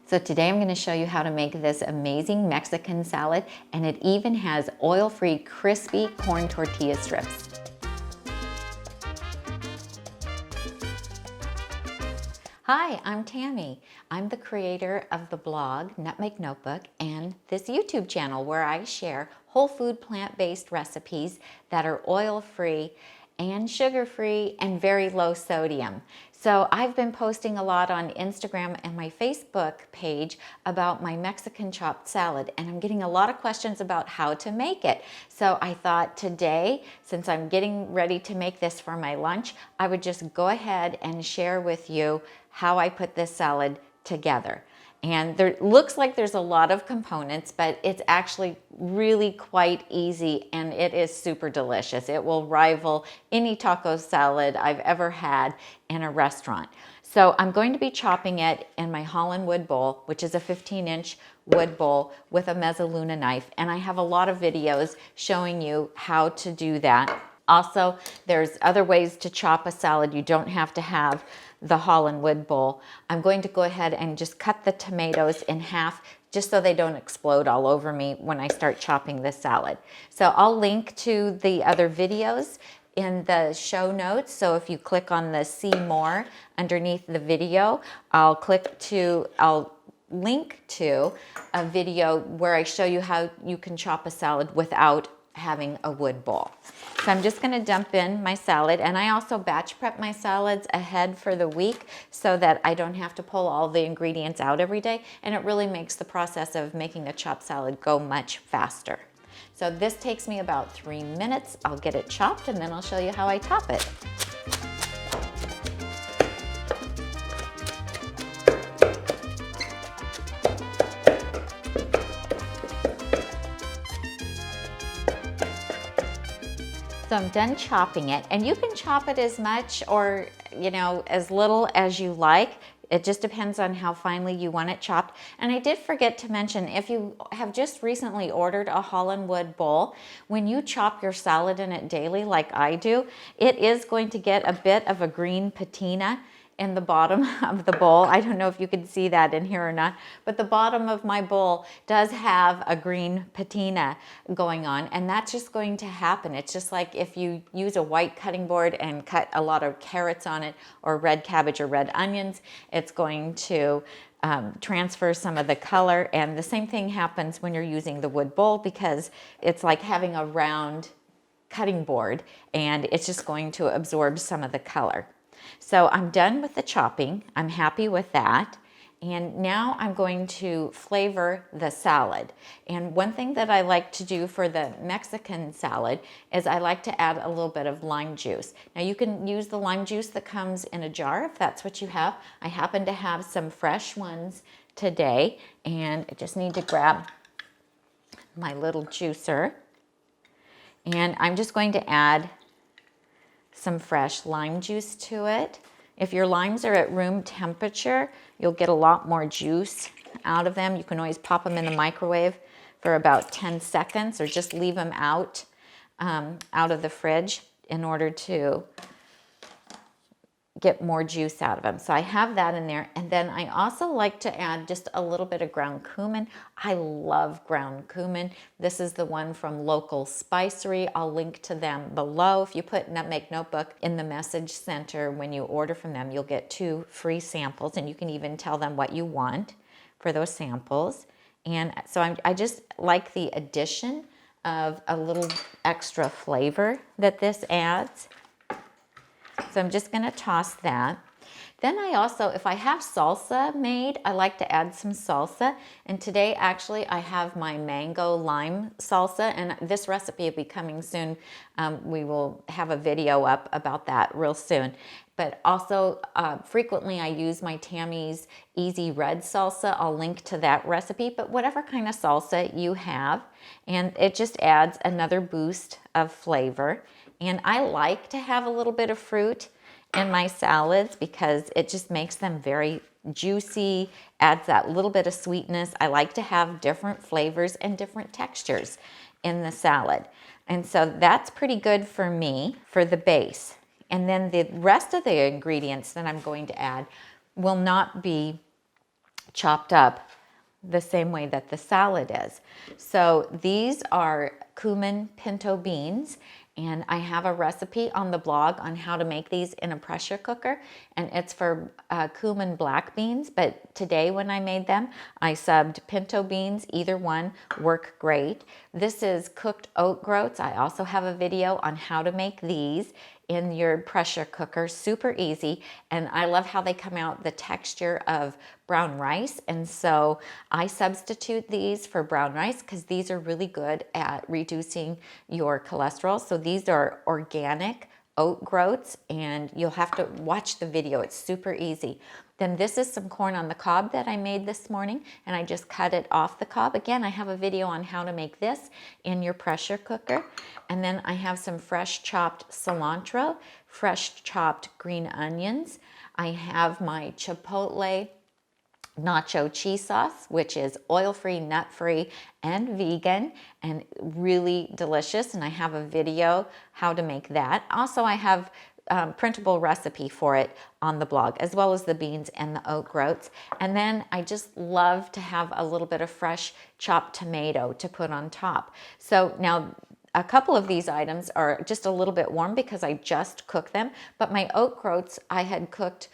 So today I'm going to show you how to make this amazing Mexican salad, and it even has oil-free crispy corn tortilla strips. Hi, I'm Tammy. I'm the creator of the blog Nutmeg Notebook and this YouTube channel where I share whole food plant-based recipes that are oil-free and sugar-free and very low sodium. So I've been posting a lot on Instagram and my Facebook page about my Mexican chopped salad, and I'm getting a lot of questions about how to make it. So I thought today, since I'm getting ready to make this for my lunch, I would just go ahead and share with you how I put this salad together. And there looks like there's a lot of components, but it's actually really quite easy and it is super delicious. It will rival any taco salad I've ever had in a restaurant. So I'm going to be chopping it in my Holland wood bowl, which is a 15-inch wood bowl with a mezzaluna knife. And I have a lot of videos showing you how to do that. Also, there's other ways to chop a salad. You don't have to have the Holland wood bowl. I'm going to go ahead and just cut the tomatoes in half just so they don't explode all over me when I start chopping this salad. So I'll link to the other videos in the show notes. So if you click on the see more underneath the video, I'll link to a video where I show you how you can chop a salad without having a wood bowl. So I'm just gonna dump in my salad, and I also batch prep my salads ahead for the week so that I don't have to pull all the ingredients out every day, and it really makes the process of making a chopped salad go much faster. So this takes me about 3 minutes. I'll get it chopped and then I'll show you how I top it. So I'm done chopping it, and you can chop it as much or, as little as you like. It just depends on how finely you want it chopped. And I did forget to mention, if you have just recently ordered a Holland wood bowl, when you chop your salad in it daily like I do, it is going to get a bit of a green patina in the bottom of the bowl. I don't know if you can see that in here or not, but the bottom of my bowl does have a green patina going on, and that's just going to happen. It's just like if you use a white cutting board and cut a lot of carrots on it, or red cabbage or red onions, it's going to transfer some of the color. And the same thing happens when you're using the wood bowl, because it's like having a round cutting board and it's just going to absorb some of the color. So I'm done with the chopping. I'm happy with that. And now I'm going to flavor the salad. And one thing that I like to do for the Mexican salad is I like to add a little bit of lime juice. Now you can use the lime juice that comes in a jar if that's what you have. I happen to have some fresh ones today, and I just need to grab my little juicer. And I'm just going to add some fresh lime juice to it. If your limes are at room temperature, you'll get a lot more juice out of them. You can always pop them in the microwave for about 10 seconds, or just leave them out of the fridge in order to get more juice out of them. So I have that in there. And then I also like to add just a little bit of ground cumin. I love ground cumin. This is the one from Local Spicery. I'll link to them below. If you put Nutmeg Notebook in the message center when you order from them, you'll get 2 free samples, and you can even tell them what you want for those samples. And so I just like the addition of a little extra flavor that this adds. So I'm just going to toss that. Then I also, if I have salsa made, I like to add some salsa. And today, actually, I have my Mango Lime Salsa, and this recipe will be coming soon. We will have a video up about that real soon. But also, frequently I use my Tami's Easy Red Salsa. I'll link to that recipe, but whatever kind of salsa you have. And it just adds another boost of flavor. And I like to have a little bit of fruit in my salads because it just makes them very juicy, adds that little bit of sweetness. I like to have different flavors and different textures in the salad. And so that's pretty good for me for the base. And then the rest of the ingredients that I'm going to add will not be chopped up the same way that the salad is. So these are cumin pinto beans, and I have a recipe on the blog on how to make these in a pressure cooker, and it's for cumin black beans. But today when I made them, I subbed pinto beans. Either one work great. This is cooked oat groats. I also have a video on how to make these in your pressure cooker. Super easy, and I love how they come out the texture of brown rice, and so I substitute these for brown rice because these are really good at reducing your cholesterol. So these are organic oat groats, and you'll have to watch the video. It's super easy. Then this is some corn on the cob that I made this morning, and I just cut it off the cob. Again, I have a video on how to make this in your pressure cooker. And then I have some fresh chopped cilantro, fresh chopped green onions. I have my Chipotle nacho cheese sauce, which is oil-free, nut-free, and vegan, and really delicious. And I have a video how to make that. Also, I have printable recipe for it on the blog, as well as the beans and the oat groats. And then I just love to have a little bit of fresh chopped tomato to put on top. So now a couple of these items are just a little bit warm because I just cooked them, but my oat groats I had cooked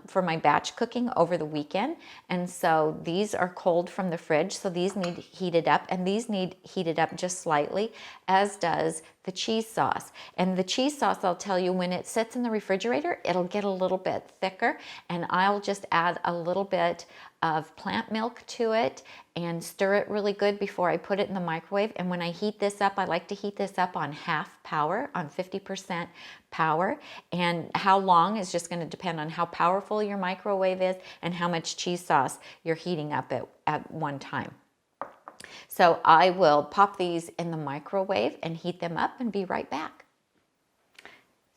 for my batch cooking over the weekend, and so these are cold from the fridge, so these need heated up, and these need heated up just slightly, as does the cheese sauce. And the cheese sauce, I'll tell you, when it sits in the refrigerator, it'll get a little bit thicker, and I'll just add a little bit of plant milk to it and stir it really good before I put it in the microwave. And when I heat this up, I like to heat this up on half power, on 50% power. And how long is just going to depend on how powerful your microwave is and how much cheese sauce you're heating up at one time. So I will pop these in the microwave and heat them up and be right back.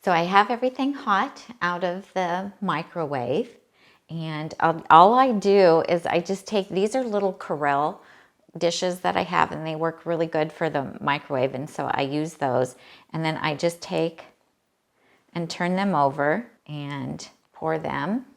So I have everything hot out of the microwave. And all I do is I just take, these are little Corelle dishes that I have, and they work really good for the microwave, and so I use those. And then I just take and turn them over and pour them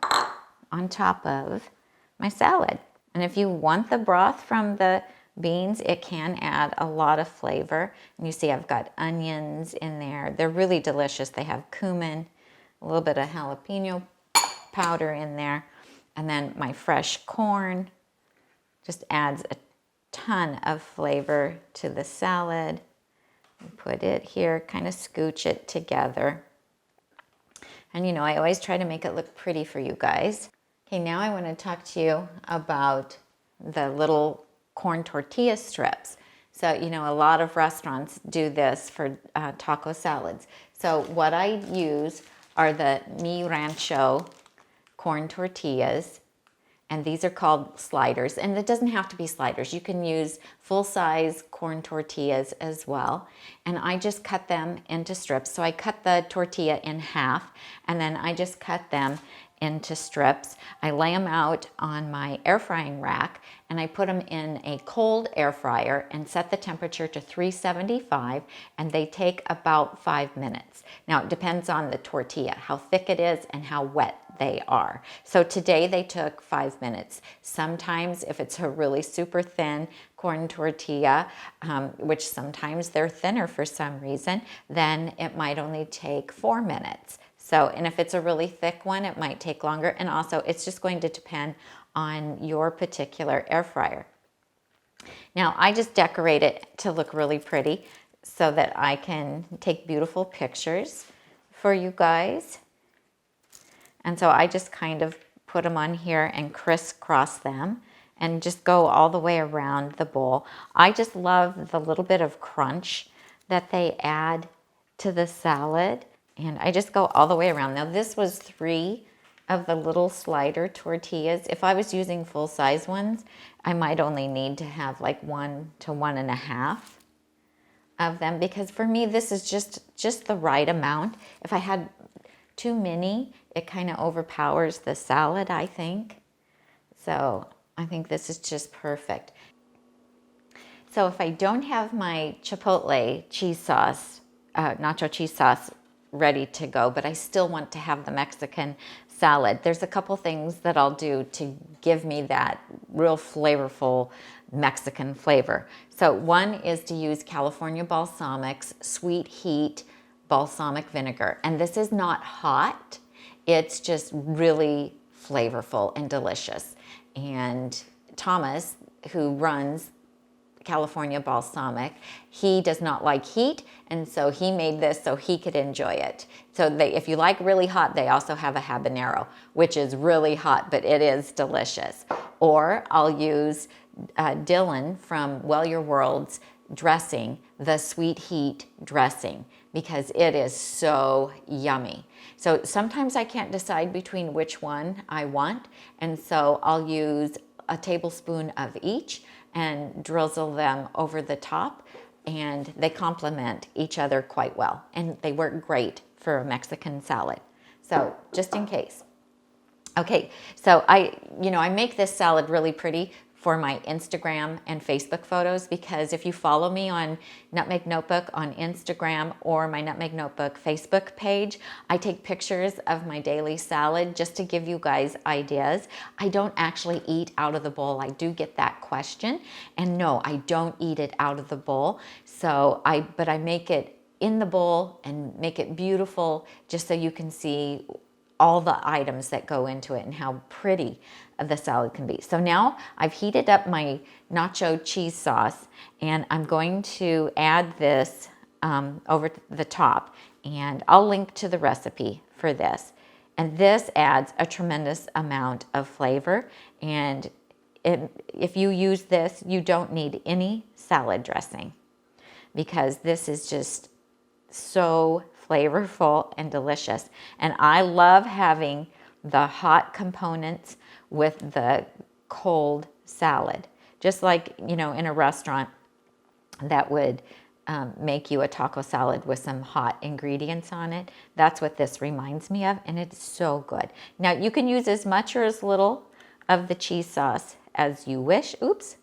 on top of my salad. And if you want the broth from the beans, it can add a lot of flavor. And you see I've got onions in there. They're really delicious. They have cumin, a little bit of jalapeno powder in there, and then my fresh corn just adds a ton of flavor to the salad. Put it here, kind of scooch it together. And you know, I always try to make it look pretty for you guys. Okay, now I want to talk to you about the little corn tortilla strips. So, you know, a lot of restaurants do this for taco salads. So what I use are the Mi Rancho corn tortillas, and these are called sliders, and it doesn't have to be sliders. You can use full-size corn tortillas as well, and I just cut them into strips. So I cut the tortilla in half, and then I just cut them into strips. I lay them out on my air frying rack, and I put them in a cold air fryer and set the temperature to 375, and they take about 5 minutes. Now it depends on the tortilla, how thick it is and how wet they are. So today they took 5 minutes. Sometimes if it's a really super thin corn tortilla, which sometimes they're thinner for some reason, then it might only take 4 minutes. So, and if it's a really thick one, it might take longer. And also it's just going to depend on your particular air fryer. Now I just decorate it to look really pretty so that I can take beautiful pictures for you guys. And so I just kind of put them on here and crisscross them and just go all the way around the bowl. I just love the little bit of crunch that they add to the salad. And I just go all the way around. Now this was 3 of the little slider tortillas. If I was using full-size ones, I might only need to have like 1 to 1.5 of them, because for me this is just the right amount. If I had too many, it kind of overpowers the salad, I think. So I think this is just perfect. So if I don't have my Chipotle cheese sauce, nacho cheese sauce ready to go, but I still want to have the Mexican salad, there's a couple things that I'll do to give me that real flavorful Mexican flavor. So one is to use California Balsamic's Sweet Heat balsamic vinegar. And this is not hot. It's just really flavorful and delicious. And Thomas, who runs California Balsamic, he does not like heat, and so he made this so he could enjoy it. So if you like really hot, they also have a habanero, which is really hot, but it is delicious. Or I'll use Dylan from Well Your World's dressing, the Sweet Heat dressing, because it is so yummy. So sometimes I can't decide between which one I want, and so I'll use a tablespoon of each and drizzle them over the top, and they complement each other quite well, and they work great for a Mexican salad. So just in case. Okay, so I make this salad really pretty for my Instagram and Facebook photos, because if you follow me on Nutmeg Notebook on Instagram or my Nutmeg Notebook Facebook page, I take pictures of my daily salad just to give you guys ideas. I don't actually eat out of the bowl. I do get that question, and no, I don't eat it out of the bowl. But I make it in the bowl and make it beautiful just so you can see all the items that go into it and how pretty the salad can be. So now I've heated up my nacho cheese sauce, and I'm going to add this over the top, and I'll link to the recipe for this. And this adds a tremendous amount of flavor, and if you use this, you don't need any salad dressing, because this is just so flavorful and delicious. And I love having the hot components with the cold salad. Just like, in a restaurant that would make you a taco salad with some hot ingredients on it. That's what this reminds me of, and it's so good. Now you can use as much or as little of the cheese sauce as you wish. Oops.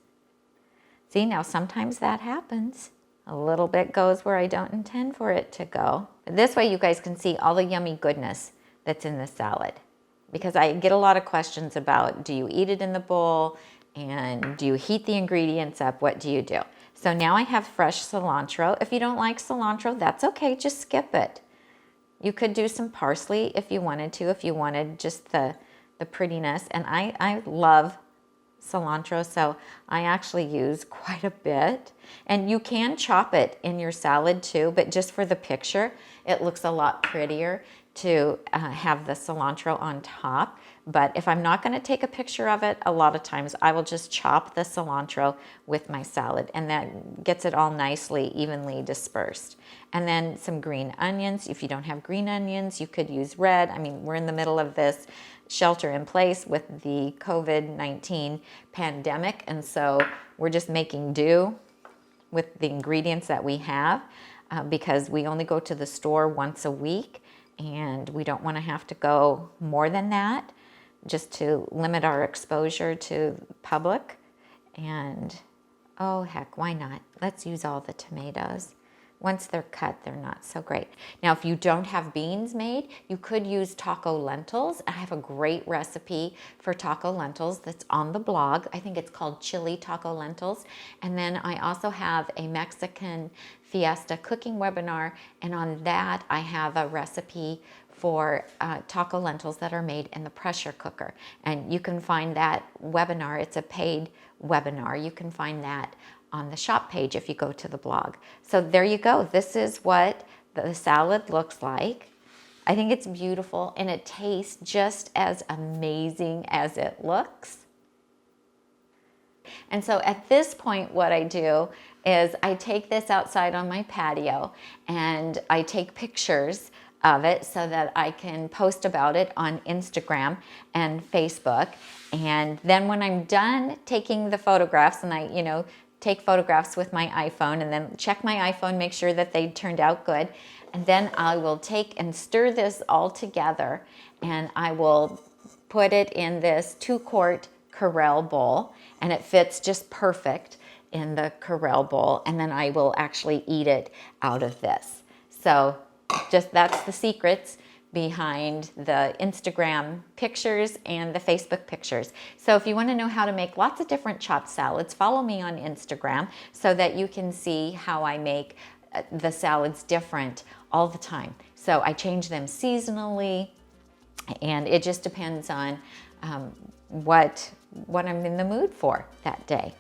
See, now sometimes that happens. A little bit goes where I don't intend for it to go. This way you guys can see all the yummy goodness that's in the salad. Because I get a lot of questions about, do you eat it in the bowl? And do you heat the ingredients up? What do you do? So now I have fresh cilantro. If you don't like cilantro, that's okay, just skip it. You could do some parsley if you wanted to, if you wanted just the prettiness. And I love cilantro, so I actually use quite a bit. And you can chop it in your salad too, but just for the picture, it looks a lot prettier to have the cilantro on top. But if I'm not going to take a picture of it, a lot of times I will just chop the cilantro with my salad, and that gets it all nicely, evenly dispersed. And then some green onions. If you don't have green onions, you could use red. I mean, we're in the middle of this shelter in place with the COVID-19 pandemic, and so we're just making do with the ingredients that we have because we only go to the store once a week, and we don't want to have to go more than that, just to limit our exposure to public. And oh heck, why not? Let's use all the tomatoes. Once they're cut, they're not so great. Now, if you don't have beans made, you could use taco lentils. I have a great recipe for taco lentils that's on the blog. I think it's called Chili Taco Lentils. And then I also have a Mexican Fiesta cooking webinar, and on that I have a recipe for taco lentils that are made in the pressure cooker. And you can find that webinar, it's a paid webinar. You can find that on the shop page if you go to the blog. So there you go. This is what the salad looks like. I think it's beautiful, and it tastes just as amazing as it looks. And so at this point, what I do is I take this outside on my patio and I take pictures of it so that I can post about it on Instagram and Facebook. And then when I'm done taking the photographs, and I, take photographs with my iPhone and then check my iPhone, make sure that they turned out good. And then I will take and stir this all together, and I will put it in this 2-quart Corelle bowl, and it fits just perfect in the Corelle bowl. And then I will actually eat it out of this. So just that's the secrets behind the Instagram pictures and the Facebook pictures. So if you want to know how to make lots of different chopped salads, follow me on Instagram so that you can see how I make the salads different all the time. So I change them seasonally, and it just depends on what I'm in the mood for that day.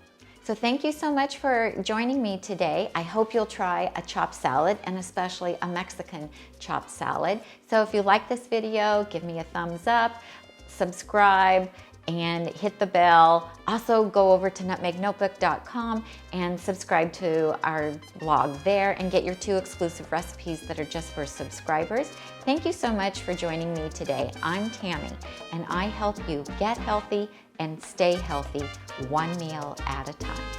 So thank you so much for joining me today. I hope you'll try a chopped salad, and especially a Mexican chopped salad. So if you like this video, give me a thumbs up, subscribe, and hit the bell. Also go over to nutmegnotebook.com and subscribe to our blog there and get your 2 exclusive recipes that are just for subscribers. Thank you so much for joining me today. I'm Tami, and I help you get healthy and stay healthy, one meal at a time.